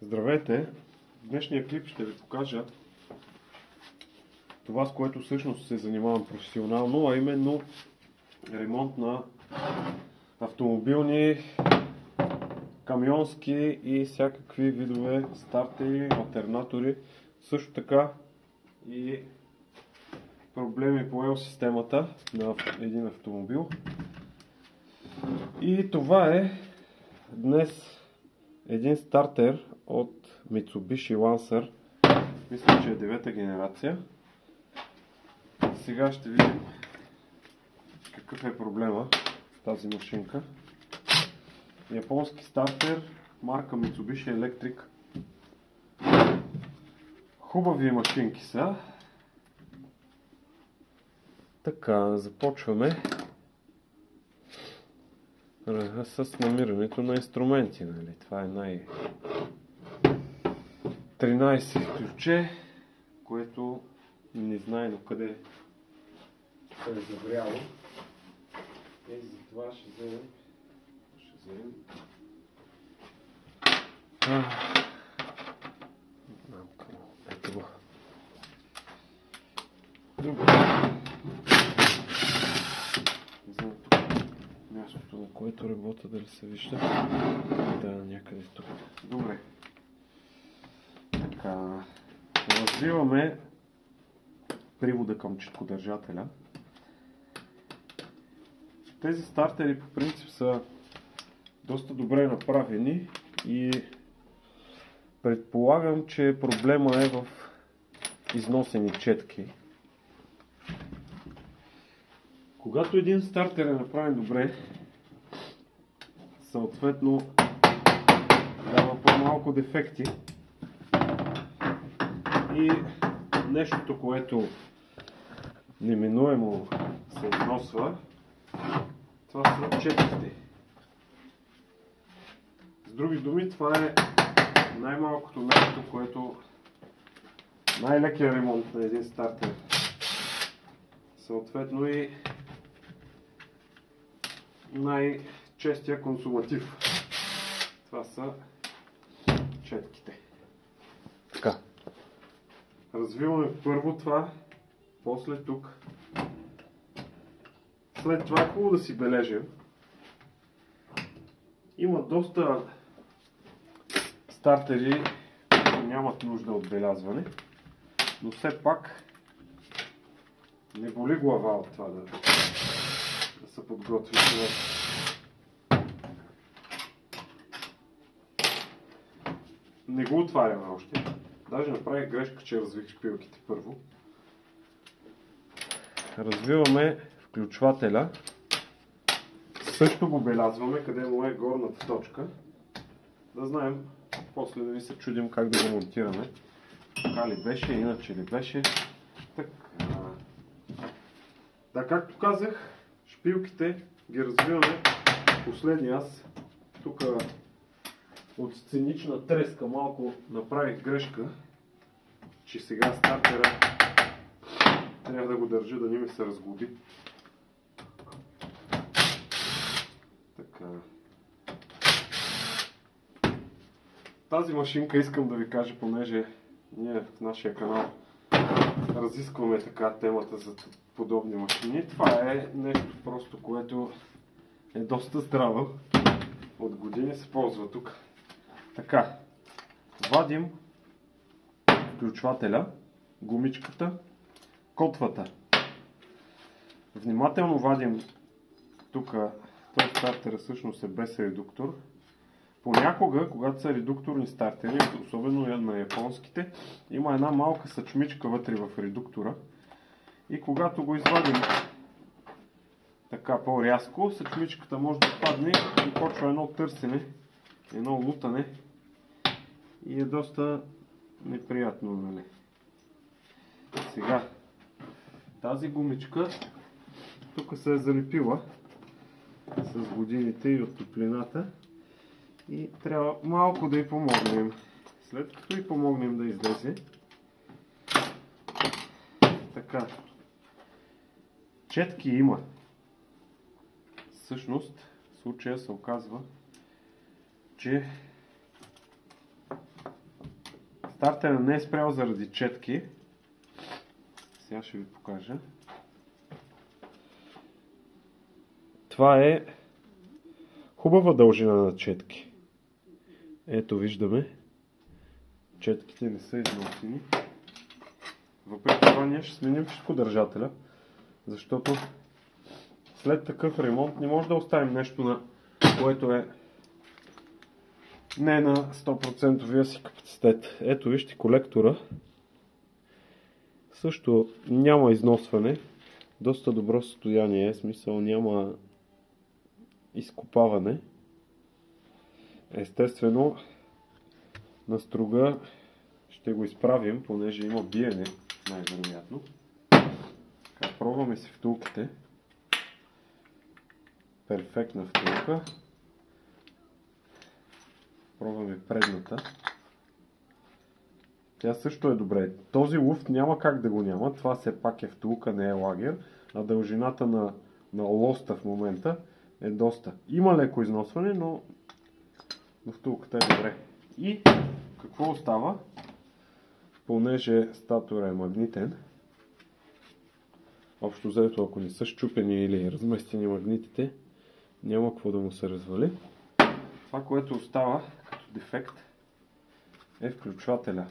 Здравейте! В днешния клип ще ви покажа това, с което всъщност се занимавам професионално, а именно ремонт на автомобилни, камионски и всякакви видове стартери, алтернатори, също така и проблеми по ел-системата на един автомобил. И това е днес един стартер от Mitsubishi Lancer, мисля, че е 9-та генерация. Сега ще видим какъв е проблема с тази машинка. Японски стартер, марка Mitsubishi Electric. Хубави машинки са. Така, започваме с намирането на инструменти. Нали? Това е 13 ключе, което не знае до къде е завряло. И затова ще вземем. Ето го. Добре. Вземем тук мястото, на което работа, дали се вижда. Да, някъде тук. Добре. Така. Развиваме привода към четкодържателя. Тези стартери по принцип са доста добре направени и предполагам, че проблема е в износени четки. Когато един стартер е направен добре, съответно дава по-малко дефекти и нещото, което неминуемо се износва, това са четките. С други думи, това е най-малкото нещо, което най-лекия ремонт на един стартер. Съответно и най-честия консуматив. Това са четките. Така. Развиваме първо това, после тук. След това е хубаво да си бележим. Има доста стартери, които нямат нужда от белязване, но все пак не боли глава от това да се подготви човек. Не го отваряме още. Даже направих грешка, че развих шпилките първо. Развиваме включвателя. Също го белязваме, къде му е горната точка. Да знаем, после да ни се чудим как да го монтираме. Така ли беше, иначе ли беше. Така. Да, както казах, шпилките ги развиваме последни. Аз тук от сценична треска малко направих грешка, че сега стартера трябва да го държа да не ми се разглоби. Така. Тази машинка искам да ви кажа, понеже ние в нашия канал разискваме така темата за подобни машини. Това е нещо просто, което е доста здраво. От години се ползва тук. Така. Вадим включвателя, гумичката, котвата. Внимателно вадим тук. Този стартер всъщност е без редуктор. Понякога, когато са редукторни стартери, особено на японските, има една малка съчмичка вътре в редуктора. И когато го извадим така по-рязко, съчмичката може да падне и почва едно търсене, едно лутане. И е доста неприятно, нали? Сега, тази гумичка тук се е залепила с годините и от топлината и трябва малко да й помогнем. След като й помогнем да излезе, така, четки има. Всъщност, в случая се оказва, че Стартерът не е спрял заради четки. Сега ще ви покажа. Това е хубава дължина на четки. Ето виждаме. Четките не са износени. Въпреки това ние ще сменим четкодържателя, защото след такъв ремонт не може да оставим нещо, което е не на 100% си капацитет. Ето вижте колектора. Също няма износване. Доста добро състояние е, смисъл няма изкопаване. Естествено на струга ще го изправим, понеже има биене, най-вероятно. Пробваме си втулките. Перфектна втулка. Пробваме предната. Тя също е добре. Този луфт няма как да го няма. Това все пак е втулка, не е лагер. А дължината на лоста в момента е доста. Има леко износване, но втулката е добре. И какво остава? Понеже статора е магнитен, общо взето, ако не са счупени или разместени магнитите, няма какво да му се развали. Това, което остава като дефект, е включвателя.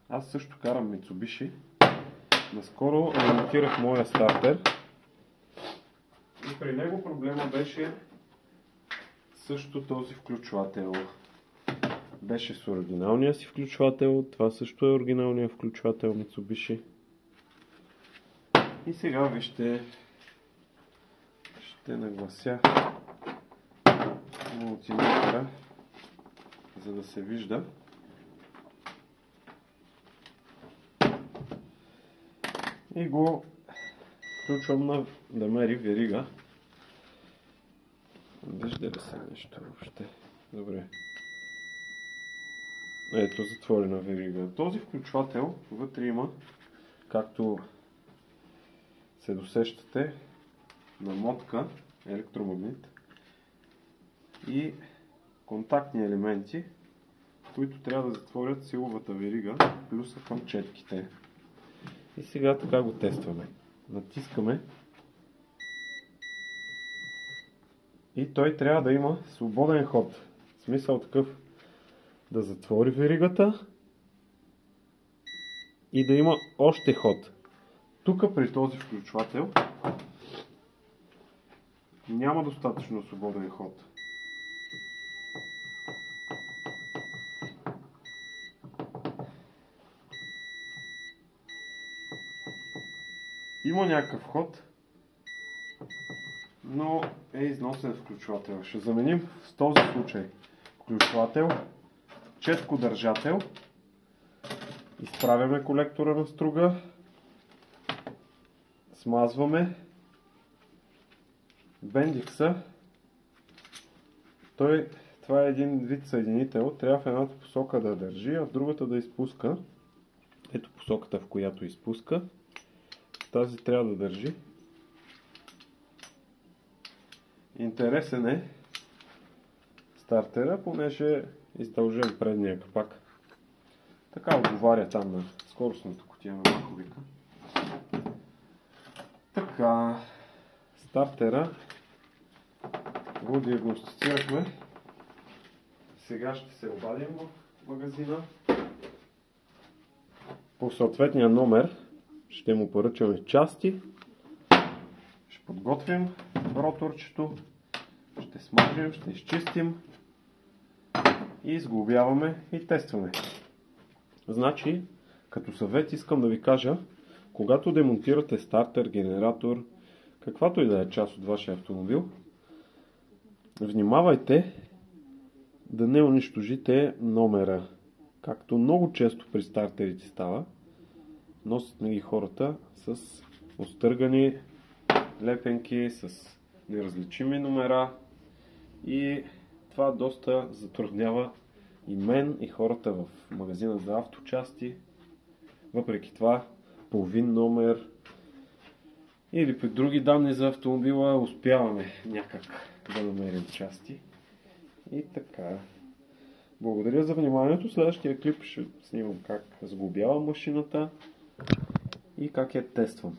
Аз също карам Mitsubishi. Наскоро ремонтирах моя стартер и при него проблема беше също този включвател. Беше с оригиналния си включвател. Това също е оригиналният включвател Mitsubishi. И сега вижте, ще наглася мултиметъра, за да се вижда. И го включвам да мери верига. Вижда ли се нещо въобще? Добре. Ето, затворена верига. Този включвател вътре има, както се досещате, намотка, електромагнит и контактни елементи, които трябва да затворят силовата верига, плюса към четките. И сега така го тестваме. Натискаме и той трябва да има свободен ход. В смисъл такъв да затвори веригата и да има още ход. Тук при този включвател няма достатъчно свободен ход. Има някакъв ход, но е износен включвател. Ще заменим в този случай включвател, четкодържател, изправяме колектора на струга, смазваме бендикса. Това е един вид съединител, трябва в едната посока да държи, а в другата да изпуска. Ето посоката, в която изпуска. Тази трябва да държи. Интересен е стартера, понеже е издължен предния капак. Така отговаря там на скоростната кутия на маховика. Така, стартера го диагностицирахме. Сега ще се обадим в магазина. По съответния номер ще му поръчаме части. Ще подготвим роторчето. Ще смажем, ще изчистим. И сглобяваме и тестваме. Значи, като съвет искам да ви кажа, когато демонтирате стартер, генератор, каквато и да е част от вашия автомобил, внимавайте да не унищожите номера. Както много често при стартерите става, носят ги хората с остъргани лепенки, с неразличими номера и това доста затруднява и мен, и хората в магазина за авточасти. Въпреки това, половин номер или при други данни за автомобила успяваме някак да намерим части. И така. Благодаря за вниманието. Следващия клип ще снимам как сглобявам машината и как я тествам.